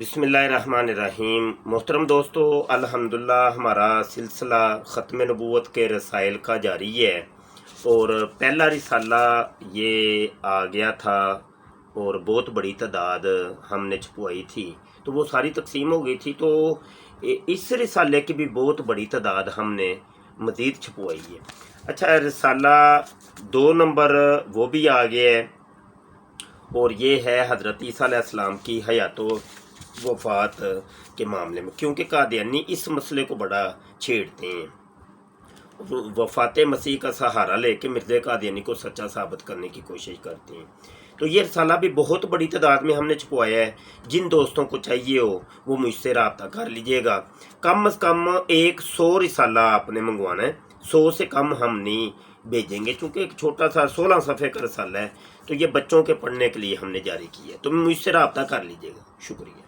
बिस्मिल्लाहिर्रहमानिर्रहीम। मोहतरम दोस्तों, अल्हम्दुलिल्लाह हमारा सिलसिला ख़त्म नबूवत के रसाइल का जारी है और पहला रिसाला ये आ गया था और बहुत बड़ी तादाद हमने छपवाई थी, तो वो सारी तकसीम हो गई थी। तो इस रिसाले की भी बहुत बड़ी तादाद हमने मज़ीद छपवाई है। अच्छा, रिसाला 2 नंबर वो भी आ गया है और ये है हज़रत ईसा अलैहिस्सलाम की हयातो वफ़ात के मामले में, क्योंकि कादियानी इस मसले को बड़ा छेड़ते हैं। वफ़ात मसीह का सहारा लेके मिर्ज़ा कादियानी को सच्चा साबित करने की कोशिश करते हैं। तो ये रसाला भी बहुत बड़ी तादाद में हमने छपवाया है। जिन दोस्तों को चाहिए हो वो मुझसे रब्ता कर लीजिएगा। कम अज़ कम 100 रिसाला आपने मंगवाना है, 100 से कम हम नहीं भेजेंगे, क्योंकि एक छोटा सा 16 सफ़े का रसाला है, तो ये बच्चों के पढ़ने के लिए हमने जारी किया है। तो मुझसे रब्ता कर लीजिएगा। शुक्रिया।